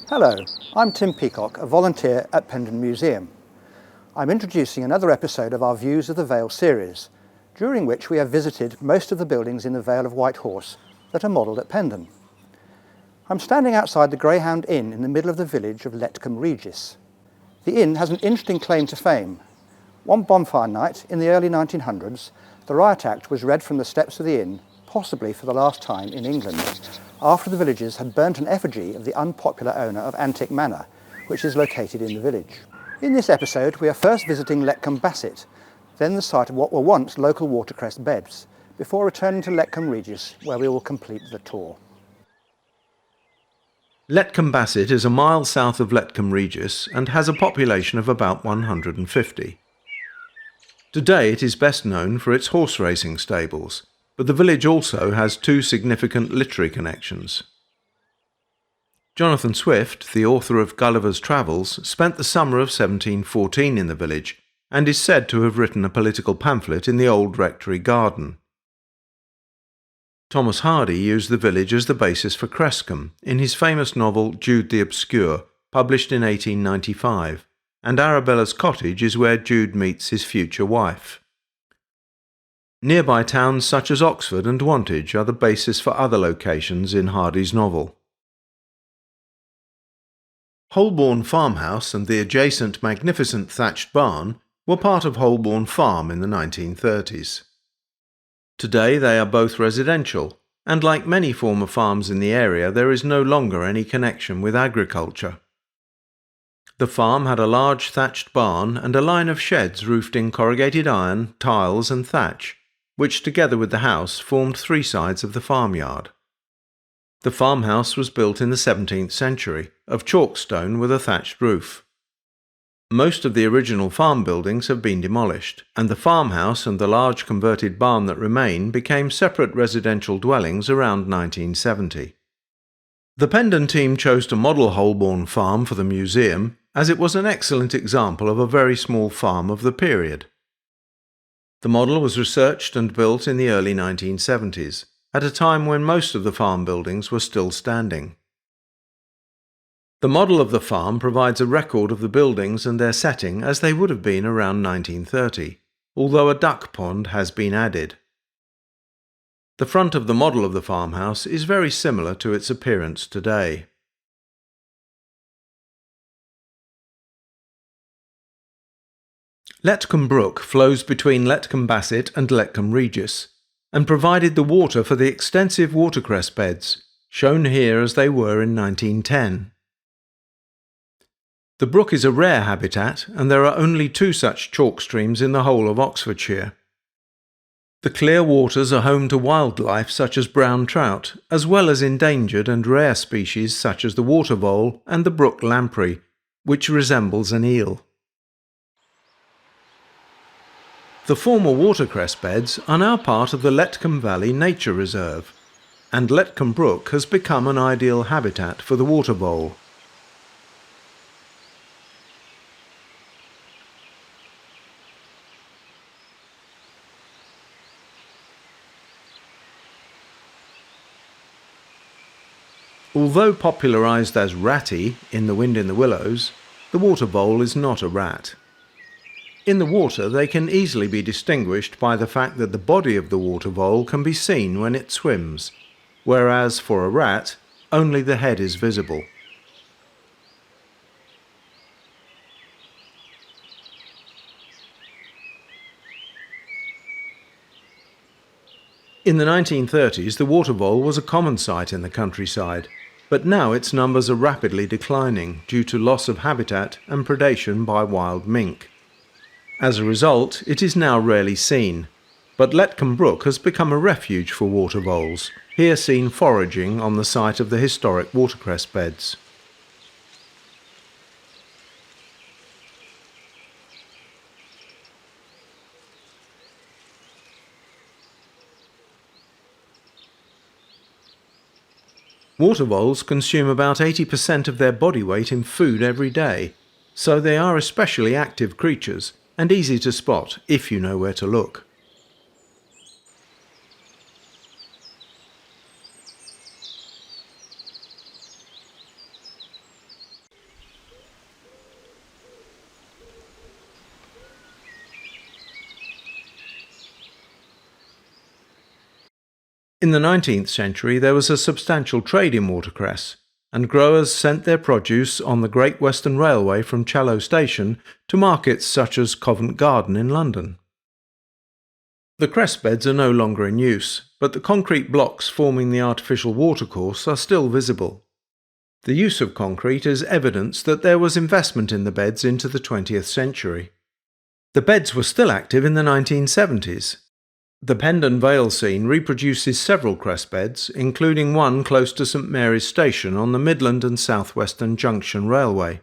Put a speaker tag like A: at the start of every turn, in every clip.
A: Hello, I'm Tim Peacock, a volunteer at Pendon Museum. I'm introducing another episode of our Views of the Vale series, during which we have visited most of the buildings in the Vale of White Horse that are modelled at Pendon. I'm standing outside the Greyhound Inn in the middle of the village of Letcombe Regis. The inn has an interesting claim to fame. One bonfire night in the early 1900s, the Riot Act was read from the steps of the inn, possibly for the last time in England, after the villagers had burnt an effigy of the unpopular owner of Antic Manor, which is located in the village. In this episode, we are first visiting Letcombe Basset, then the site of what were once local watercress beds, before returning to Letcombe Regis, where we will complete the tour.
B: Letcombe Basset is a mile south of Letcombe Regis and has a population of about 150. Today it is best known for its horse racing stables, but the village also has two significant literary connections. Jonathan Swift, the author of Gulliver's Travels, spent the summer of 1714 in the village and is said to have written a political pamphlet in the old rectory garden. Thomas Hardy used the village as the basis for Crescombe in his famous novel Jude the Obscure, published in 1895, and Arabella's cottage is where Jude meets his future wife. Nearby towns such as Oxford and Wantage are the basis for other locations in Hardy's novel. Holborn Farmhouse and the adjacent magnificent thatched barn were part of Holborn Farm in the 1930s. Today they are both residential, and like many former farms in the area, there is no longer any connection with agriculture. The farm had a large thatched barn and a line of sheds roofed in corrugated iron, tiles and thatch, which together with the house formed three sides of the farmyard. The farmhouse was built in the 17th century, of chalkstone with a thatched roof. Most of the original farm buildings have been demolished, and the farmhouse and the large converted barn that remain became separate residential dwellings around 1970. The Pendon team chose to model Holborn Farm for the museum, as it was an excellent example of a very small farm of the period. The model was researched and built in the early 1970s, at a time when most of the farm buildings were still standing. The model of the farm provides a record of the buildings and their setting as they would have been around 1930, although a duck pond has been added. The front of the model of the farmhouse is very similar to its appearance today. Letcombe Brook flows between Letcombe Basset and Letcombe Regis, and provided the water for the extensive watercress beds, shown here as they were in 1910. The brook is a rare habitat, and there are only two such chalk streams in the whole of Oxfordshire. The clear waters are home to wildlife such as brown trout, as well as endangered and rare species such as the water vole and the brook lamprey, which resembles an eel. The former watercress beds are now part of the Letcombe Valley Nature Reserve, and Letcombe Brook has become an ideal habitat for the water vole. Although popularised as Ratty in The Wind in the Willows, the water vole is not a rat. In the water they can easily be distinguished by the fact that the body of the water vole can be seen when it swims, whereas for a rat, only the head is visible. In the 1930s, the water vole was a common sight in the countryside, but now its numbers are rapidly declining due to loss of habitat and predation by wild mink. As a result, it is now rarely seen, but Letcombe Brook has become a refuge for water voles, here seen foraging on the site of the historic watercress beds. Water voles consume about 80% of their body weight in food every day, so they are especially active creatures and easy to spot if you know where to look. In the 19th century there was a substantial trade in watercress, and growers sent their produce on the Great Western Railway from Challow Station to markets such as Covent Garden in London. The cress beds are no longer in use, but the concrete blocks forming the artificial watercourse are still visible. The use of concrete is evidence that there was investment in the beds into the 20th century. The beds were still active in the 1970s. The Pendon Vale scene reproduces several cress beds, including one close to St Mary's Station on the Midland and South Western Junction Railway.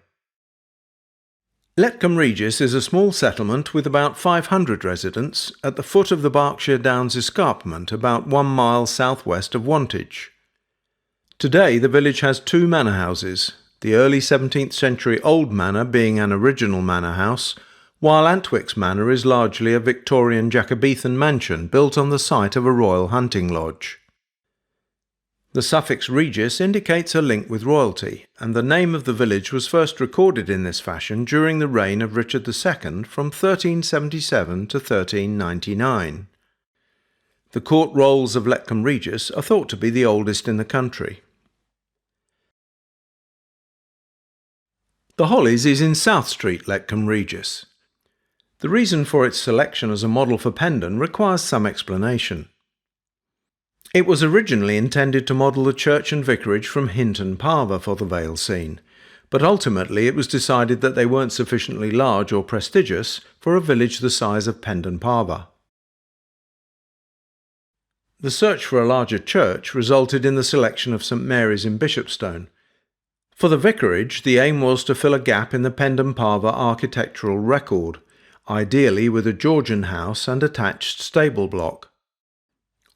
B: Letcombe Regis is a small settlement with about 500 residents at the foot of the Berkshire Downs escarpment about 1 mile southwest of Wantage. Today the village has 2 manor houses, the early 17th century Old Manor being an original manor house, while Antwick's Manor is largely a Victorian Jacobean mansion built on the site of a royal hunting lodge. The suffix Regis indicates a link with royalty, and the name of the village was first recorded in this fashion during the reign of Richard II from 1377 to 1399. The court rolls of Letcombe Regis are thought to be the oldest in the country. The Hollies is in South Street, Letcombe Regis. The reason for its selection as a model for Pendon requires some explanation. It was originally intended to model the church and vicarage from Hinton Parva for the Vale scene, but ultimately it was decided that they weren't sufficiently large or prestigious for a village the size of Pendon Parva. The search for a larger church resulted in the selection of St Mary's in Bishopstone. For the vicarage, the aim was to fill a gap in the Pendon Parva architectural record, ideally with a Georgian house and attached stable block.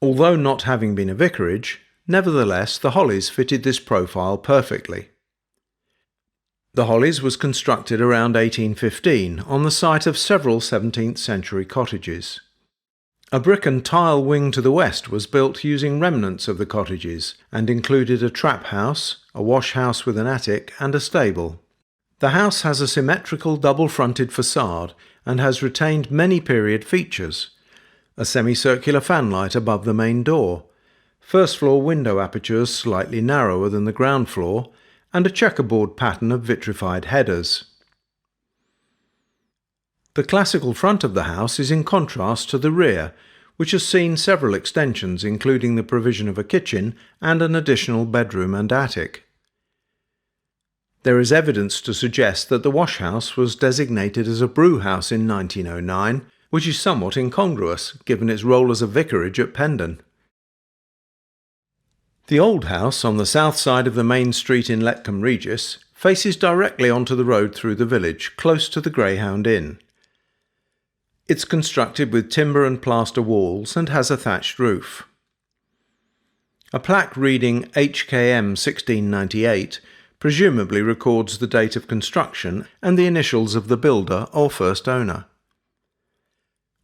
B: Although not having been a vicarage, nevertheless the Hollies fitted this profile perfectly. The Hollies was constructed around 1815 on the site of several 17th century cottages. A brick and tile wing to the west was built using remnants of the cottages and included a trap house, a wash house with an attic and a stable. The house has a symmetrical double-fronted facade and has retained many period features: a semicircular fanlight above the main door, first-floor window apertures slightly narrower than the ground floor, and a checkerboard pattern of vitrified headers. The classical front of the house is in contrast to the rear, which has seen several extensions including the provision of a kitchen and an additional bedroom and attic. There is evidence to suggest that the washhouse was designated as a brewhouse in 1909, which is somewhat incongruous given its role as a vicarage at Pendon. The old house on the south side of the main street in Letcombe Regis faces directly onto the road through the village, close to the Greyhound Inn. It's constructed with timber and plaster walls and has a thatched roof. A plaque reading HKM 1698 presumably records the date of construction and the initials of the builder or first owner.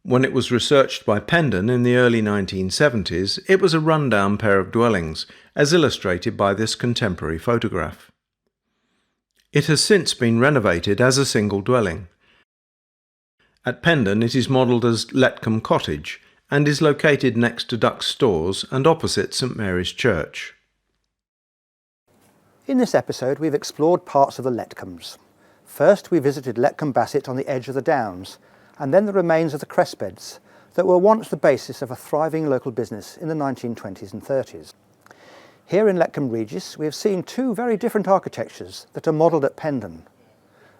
B: When it was researched by Pendon in the early 1970s, it was a run-down pair of dwellings, as illustrated by this contemporary photograph. It has since been renovated as a single dwelling. At Pendon it is modelled as Letcombe Cottage and is located next to Duck's Stores and opposite St Mary's Church.
A: In this episode we've explored parts of the Letcombes. First we visited Letcombe Basset on the edge of the Downs, and then the remains of the cress beds that were once the basis of a thriving local business in the 1920s and 30s. Here in Letcombe Regis we have seen 2 very different architectures that are modelled at Pendon.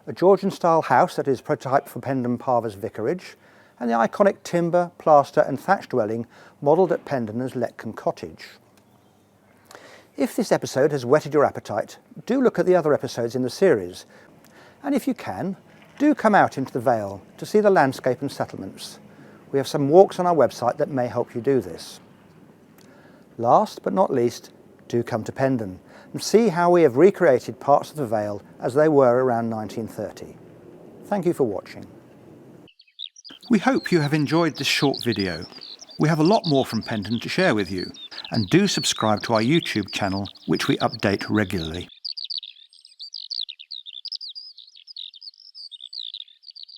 A: A Georgian-style house that is prototype for Pendon Parva's vicarage, and the iconic timber, plaster and thatch dwelling modelled at Pendon as Letcombe Cottage. If this episode has whetted your appetite, do look at the other episodes in the series, and if you can, do come out into the Vale to see the landscape and settlements. We have some walks on our website that may help you do this. Last but not least, do come to Pendon and see how we have recreated parts of the Vale as they were around 1930. Thank you for watching. We hope you have enjoyed this short video. We have a lot more from Pendon to share with you, and do subscribe to our YouTube channel, which we update regularly.